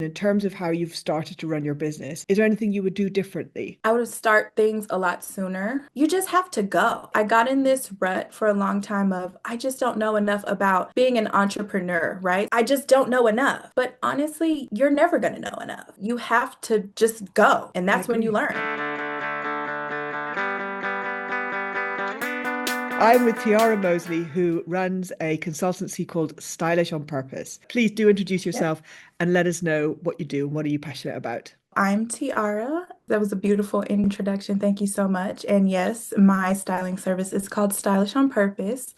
In terms of how you've started to run your business, is there anything you would do differently? I would start things a lot sooner. You just have to go. I got in this rut for a long time of I just don't know enough about being an entrepreneur, right? I just don't know enough. But honestly, you're never going to know enough. You have to just go, and I that's when you agree. learn. I'm with Tiara Mosley, who runs a consultancy called Stylish on Purpose. Please do introduce yourself and let us know what you do and what are you passionate about. I'm Tiara. That was a beautiful introduction. Thank you so much. And yes, my styling service is called Stylish on Purpose.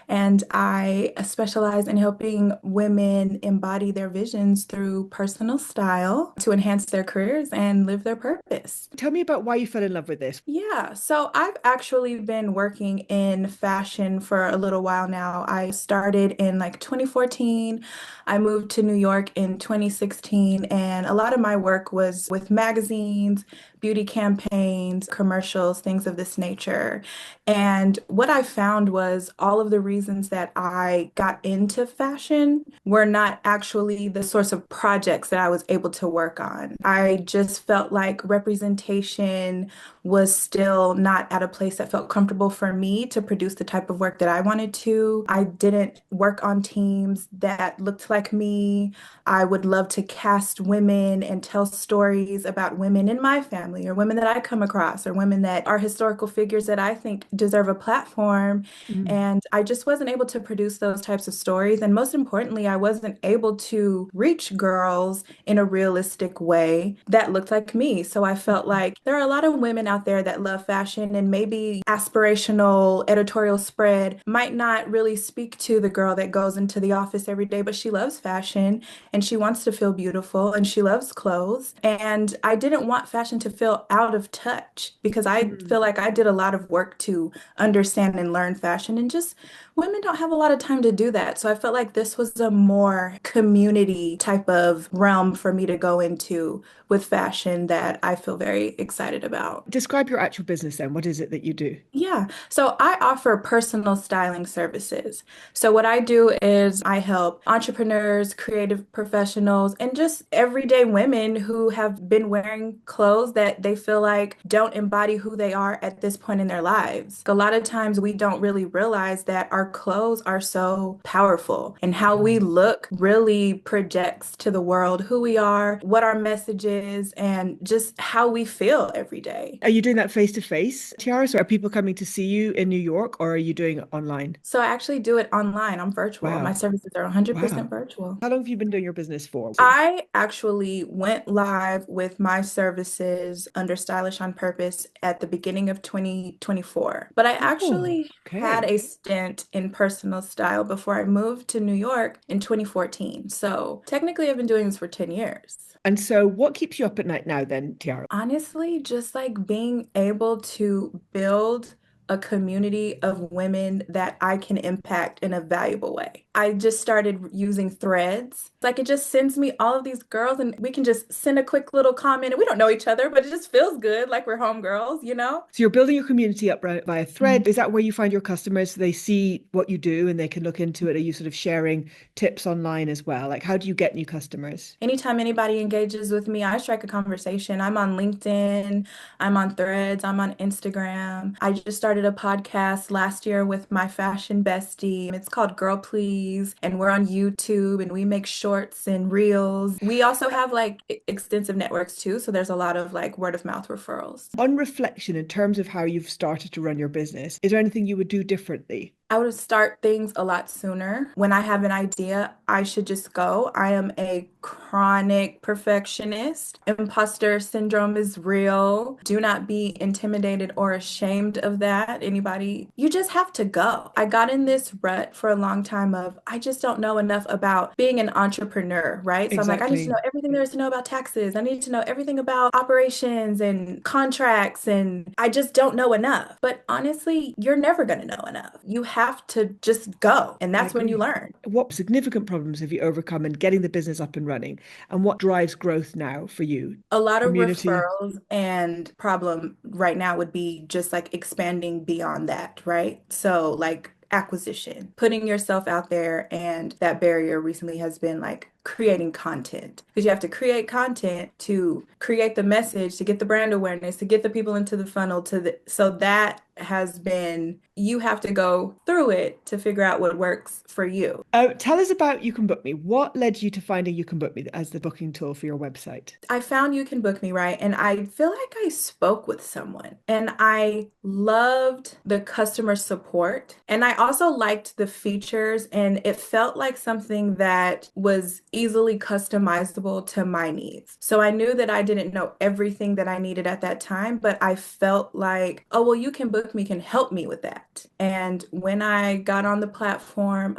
And I specialize in helping women embody their visions through personal style to enhance their careers and live their purpose. Tell me about why you fell in love with this. Yeah, so I've actually been working in fashion for a little while now. I started in like 2014. I moved to New York in 2016, and a lot of my work was with magazines, beauty campaigns, commercials, things of this nature. And what I found was all of the reasons that I got into fashion were not actually the source of projects that I was able to work on. I just felt like representation was still not at a place that felt comfortable for me to produce the type of work that I wanted to. I didn't work on teams that looked like me. I would love to cast women and tell stories about women in my family or women that I come across or women that are historical figures that I think deserve a platform. Mm. And I just wasn't able to produce those types of stories. And most importantly, I wasn't able to reach girls in a realistic way that looked like me. So I felt like there are a lot of women out there that love fashion, and maybe aspirational editorial spread might not really speak to the girl that goes into the office every day, but she loves fashion and she wants to feel beautiful and she loves clothes. And I didn't want fashion to feel out of touch because I Mm. feel like I did a lot of work to understand and learn fashion, and just women don't have a lot of time to do that. So I felt like this was a more community type of realm for me to go into with fashion that I feel very excited about. Describe your actual business then. What is it that you do? Yeah, so I offer personal styling services. So, what I do is I help entrepreneurs, creative professionals, and just everyday women who have been wearing clothes that they feel like don't embody who they are at this point in their lives. A lot of times we don't really realize that our clothes are so powerful, and how we Mm. look really projects to the world who we are, what our message is, and just how we feel every day. Are you doing that face to face, Tiara? So are people coming to see you in New York or are you doing it online? So I actually do it online. I'm virtual. My Wow. services are 100% Wow. virtual. How long have you been doing your business for? I actually went live with my services under Stylish on Purpose at the beginning of 2024. But I Oh, actually had okay. a stint in personal style before I moved to New York in 2014. So technically, I've been doing this for 10 years. And so what keeps you up at night now then, Tiara? Honestly, just like being able to build a community of women that I can impact in a valuable way. I just started using threads. Like it just sends me all of these girls, and we can just send a quick little comment, and we don't know each other, but it just feels good like we're homegirls, you know? So you're building your community up via thread. Is that where you find your customers? So they see what you do and they can look into it. Are you sort of sharing tips online as well? Like how do you get new customers? Anytime anybody engages with me, I strike a conversation. I'm on LinkedIn, I'm on Threads, I'm on Instagram. I just started a podcast last year with my fashion bestie. It's called Girl Please, and we're on YouTube and we make shorts and reels. We also have like extensive networks too, so there's a lot of like word of mouth referrals. On reflection, in terms of how you've started to run your business, is there anything you would do differently? I would start things a lot sooner. When I have an idea, I should just go. I am a chronic perfectionist. Imposter syndrome is real. Do not be intimidated or ashamed of that. Anybody, you just have to go. I got in this rut for a long time of I just don't know enough about being an entrepreneur, right? So I'm like, I need to know Exactly. everything there is to know about taxes. I need to know everything about operations and contracts, and I just don't know enough. But honestly, you're never going to know enough. You have to just go, and I that's when you agree. learn. What significant problems have you overcome in getting the business up and running? And what drives growth now for you? A lot of Community. referrals, and problem right now would be just like expanding beyond that, right? So like acquisition, putting yourself out there, and that barrier recently has been like creating content, because you have to create content to create the message, to get the brand awareness, to get the people into the funnel so that has been, you have to go through it to figure out what works for you. Tell us about You Can Book Me. What led you to finding You Can Book Me as the booking tool for your website? I found You Can Book Me, right? And I feel like I spoke with someone and I loved the customer support. And I also liked the features, and it felt like something that was easily customizable to my needs. So I knew that I didn't know everything that I needed at that time, but I felt like, oh, well, You Can Book Me can help me with that. And when I got on the platform,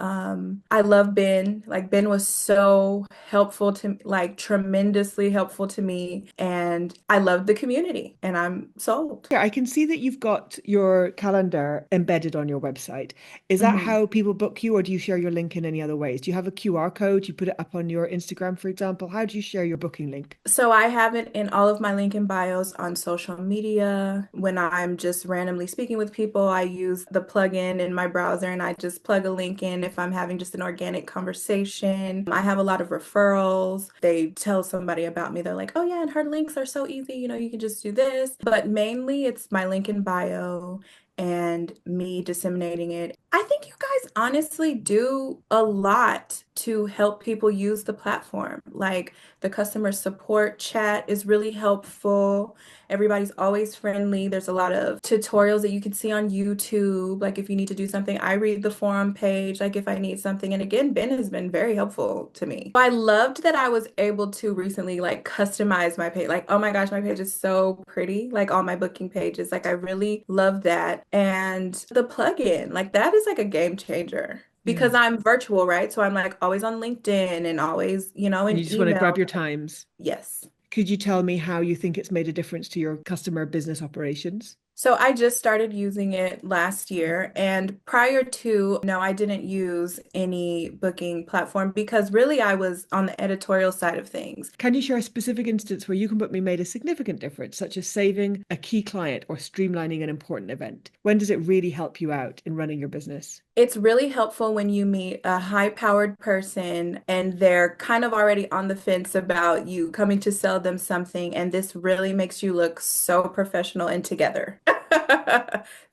I love Ben. Like Ben was so helpful to, like, tremendously helpful to me, and I love the community, and I'm sold. I can see that you've got your calendar embedded on your website. Is that Mhm. how people book you, or do you share your link in any other ways? Do you have a QR code? You put it up on your Instagram, for example? How do you share your booking link? So I have it in all of my link in bios on social media. When I'm just randomly speaking with people, I use the plugin in my browser and I just plug a link in if I'm having just an organic conversation. I have a lot of referrals. They tell somebody about me. They're like, oh yeah, and her links are so easy. You can just do this. But mainly it's my link in bio and me disseminating it. I think you guys honestly do a lot to help people use the platform. Like, the customer support chat is really helpful. Everybody's always friendly. There's a lot of tutorials that you can see on YouTube. Like, if you need to do something, I read the forum page, like if I need something. And again, Ben has been very helpful to me. I loved that I was able to recently like customize my page. Like, oh my gosh, my page is so pretty. Like all my booking pages. Like, I really love that. And the plugin, like that is like a game changer. Yeah. Because I'm virtual, right? So I'm like always on LinkedIn and always, And you in just want to grab email. your times. Yes. Could you tell me how you think it's made a difference to your customer business operations? So I just started using it last year. And prior to, no, I didn't use any booking platform because really I was on the editorial side of things. Can you share a specific instance where You Can Book Me made a significant difference, such as saving a key client or streamlining an important event? When does it really help you out in running your business? It's really helpful when you meet a high-powered person and they're kind of already on the fence about you coming to sell them something, and this really makes you look so professional and together.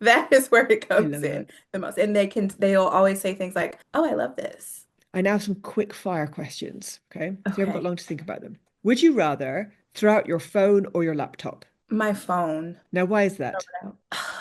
That is where it I comes love in that. the most. And they'll always say things like, "Oh, I love this." I now have some quick fire questions. Okay. So you haven't got Okay. long to think about them. Would you rather throw out your phone or your laptop? My phone. Now, why is that?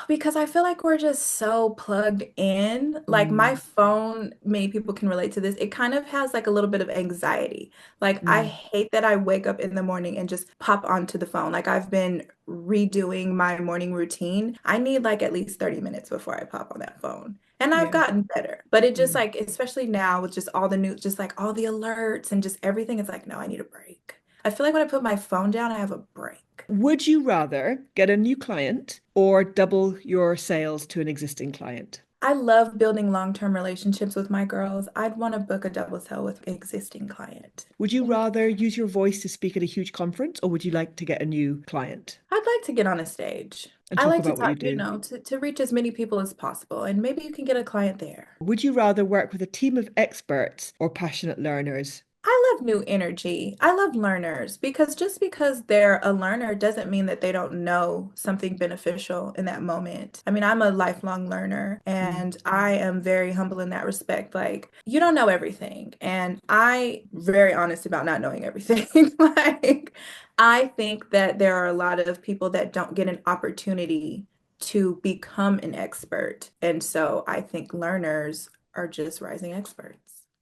Because I feel like we're just so plugged in. Like my Mm, phone, many people can relate to this. It kind of has like a little bit of anxiety. Like I mm, hate that I wake up in the morning and just pop onto the phone. Like I've been redoing my morning routine. I need like at least 30 minutes before I pop on that phone. And I've yeah. gotten better. But it just Mm. like, especially now with just all the new, just like all the alerts and just everything, it's like, no, I need a break. I feel like when I put my phone down, I have a break. Would you rather get a new client or double your sales to an existing client? I love building long-term relationships with my girls. I'd want to book a double sale with existing client. Would you rather use your voice to speak at a huge conference, or would you like to get a new client I'd like to get on a stage. and I talk like to about what you talk, do? to reach as many people as possible, and maybe you can get a client there. Would you rather work with a team of experts or passionate learners? I love new energy. I love learners because just because they're a learner doesn't mean that they don't know something beneficial in that moment. I mean, I'm a lifelong learner Mm, and I am very humble in that respect. Like, you don't know everything. And I very honest about not knowing everything. Like, I think that there are a lot of people that don't get an opportunity to become an expert. And so I think learners are just rising experts.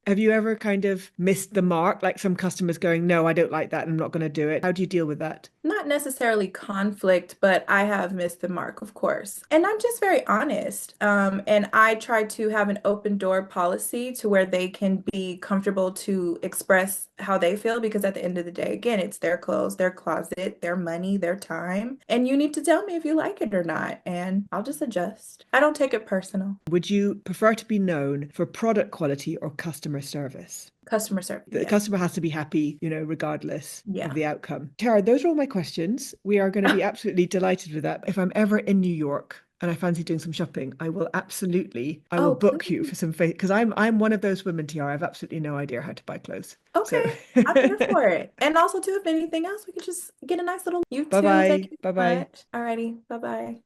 Have you ever kind of missed the mark, like some customers going, no, I don't like that, I'm not going to do it? How do you deal with that? Not necessarily conflict, but I have missed the mark, of course. And I'm just very honest. And I try to have an open door policy to where they can be comfortable to express how they feel, because at the end of the day, again, it's their clothes, their closet, their money, their time. And you need to tell me if you like it or not. And I'll just adjust. I don't take it personal. Would you prefer to be known for product quality or customer service? Customer service. The Yeah. customer has to be happy, regardless of Yeah. the outcome. Tara, those are all my questions. We are going to be absolutely delighted with that. If I'm ever in New York, and I fancy doing some shopping, I will absolutely, I will Oh, book you please. for some face because I'm one of those women, Tiara. I have absolutely no idea how to buy clothes. So Okay, I'm here for it. And also, too, if anything else, we could just get a nice little you bye too. Thank bye. you Bye so bye. much. Alrighty, bye bye.